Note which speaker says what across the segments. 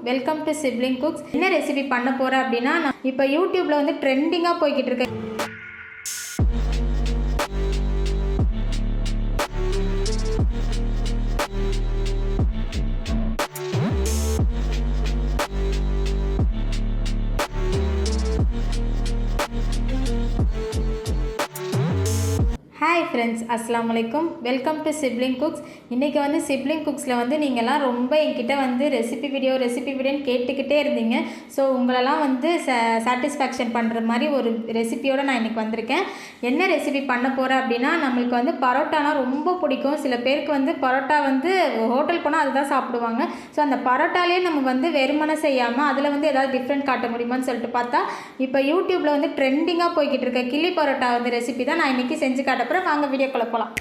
Speaker 1: Welcome to sibling cooks. என்ன recipe பண்ண போகிறேன் அப்படின்னா, நான் இப்போ யூடியூப்பில் வந்து ட்ரெண்டிங்காக போய்கிட்டு இருக்கேன். ஹாய் ஃப்ரெண்ட்ஸ், அஸ்ஸலாமு அலைக்கும். Welcome to sibling cooks. இன்றைக்கி வந்து சிப்ளிங் குக்ஸில் வந்து நீங்கள்லாம் ரொம்ப என்கிட்ட வந்து ரெசிபி வீடியோன்னு கேட்டுக்கிட்டே இருந்தீங்க. ஸோ உங்களெல்லாம் வந்து சாட்டிஸ்ஃபேக்ஷன் பண்ணுற மாதிரி ஒரு ரெசிபியோடு நான் இன்றைக்கி வந்திருக்கேன். என்ன ரெசிபி பண்ண போகிறேன் அப்படின்னா, நம்மளுக்கு வந்து பரோட்டானா ரொம்ப பிடிக்கும். சில பேருக்கு வந்து பரோட்டா வந்து ஹோட்டல் போனால் அதுதான் சாப்பிடுவாங்க. ஸோ அந்த பரோட்டாலே நம்ம வந்து வெறுமனை செய்யாமல் அதில் வந்து ஏதாவது டிஃப்ரெண்ட் காட்ட முடியுமான்னு சொல்லிட்டு பார்த்தா, இப்போ யூடியூப்பில் வந்து ட்ரெண்டிங்காக போய்கிட்டு இருக்க கிள்ளி பரோட்டா வந்து ரெசிபி தான் நான் இன்றைக்கி செஞ்சு காட்ட போகிறேன். வாங்க வீடியோக்குள்ள போலாம்.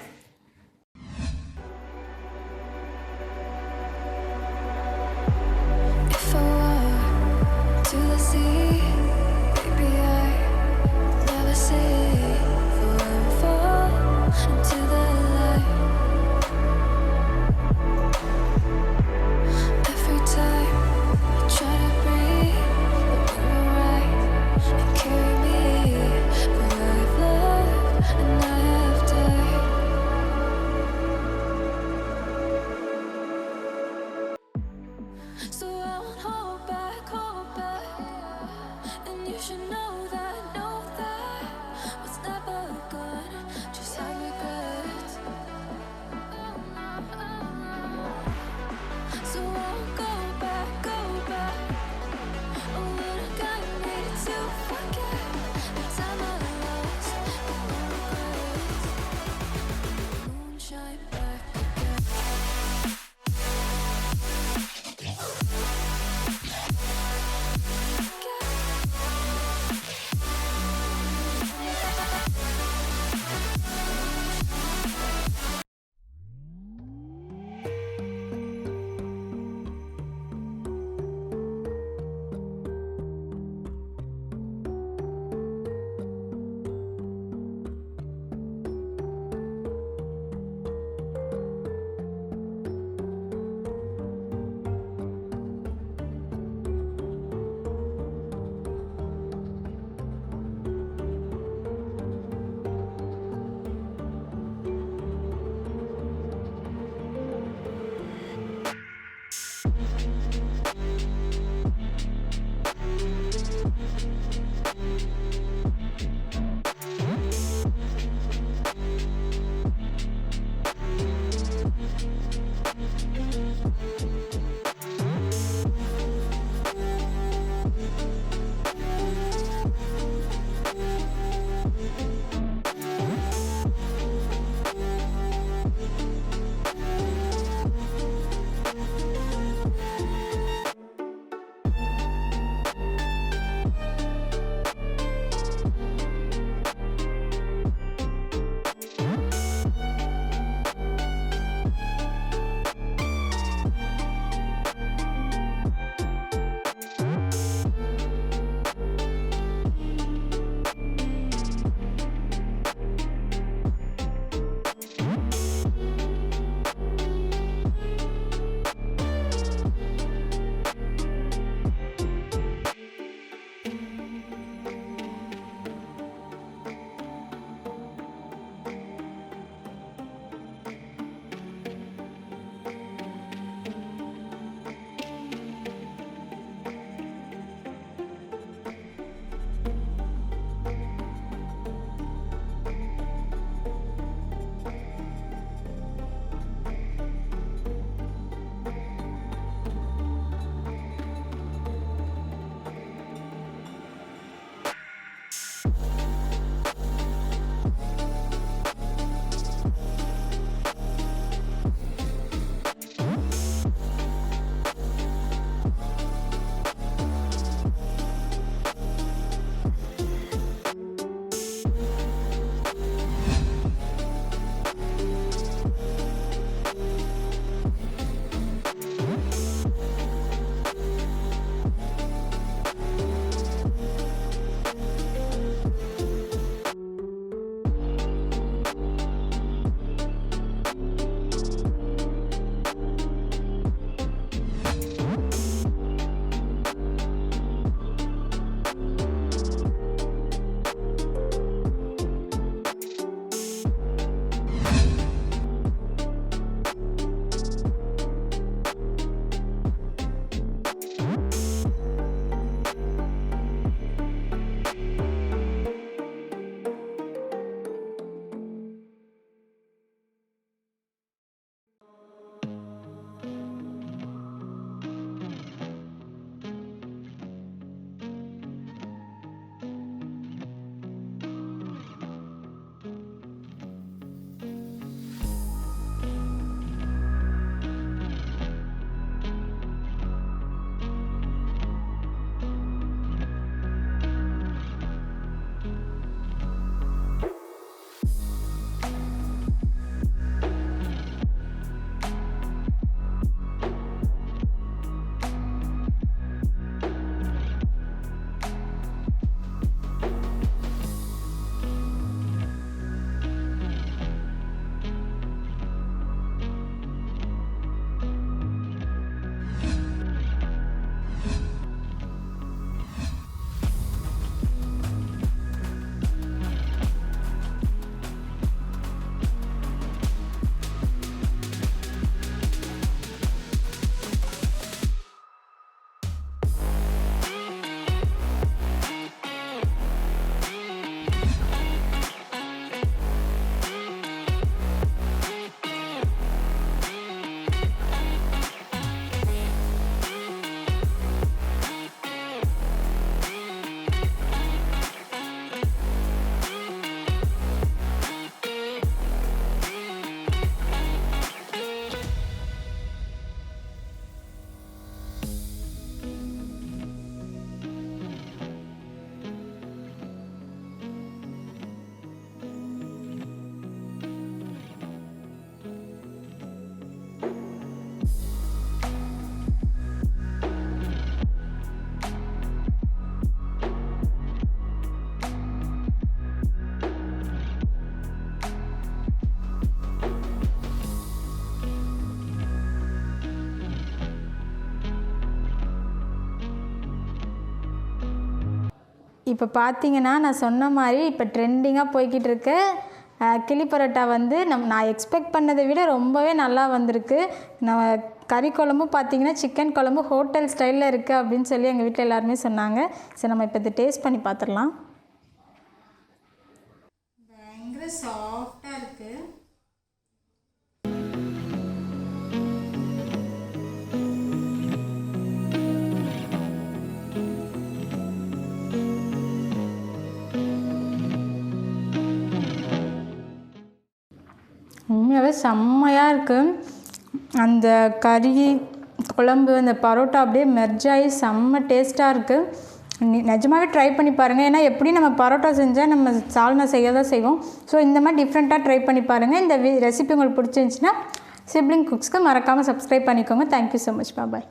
Speaker 1: இப்போ பார்த்தீங்கன்னா நான் சொன்ன மாதிரி இப்போ ட்ரெண்டிங்காக போய்கிட்டு இருக்க கிளி பரோட்டா வந்து நான் எக்ஸ்பெக்ட் பண்ணதை விட ரொம்பவே நல்லா வந்திருக்கு. நம்ம கறி குழம்பு பார்த்திங்கன்னா சிக்கன் குழம்பு ஹோட்டல் ஸ்டைலில் இருக்குது அப்படின்னு சொல்லி எங்கள் வீட்டில் எல்லாருமே சொன்னாங்க. சரி நம்ம இப்போ இதை டேஸ்ட் பண்ணி பார்த்துடலாம். பயங்கர சாஃப்டாக இருக்குது. உண்மையாகவே செம்மையாக இருக்குது. அந்த கறி குழம்பு அந்த பரோட்டா அப்படியே மெர்ஜாகி செம்ம டேஸ்ட்டாக இருக்குது. நிஜமாகவே ட்ரை பண்ணி பாருங்கள். ஏன்னா எப்படி நம்ம பரோட்டா செஞ்சால் நம்ம சால்னா செய்ய தான் செய்வோம். ஸோ இந்த மாதிரி டிஃப்ரெண்ட்டாக ட்ரை பண்ணி பாருங்கள். இந்த ரெசிபி உங்களுக்கு பிடிச்சிருந்துச்சின்னா சிப்ளிங் குக்ஸ்க்கு மறக்காமல் சப்ஸ்கிரைப் பண்ணிக்கோங்க. Thank you so much. பாய்.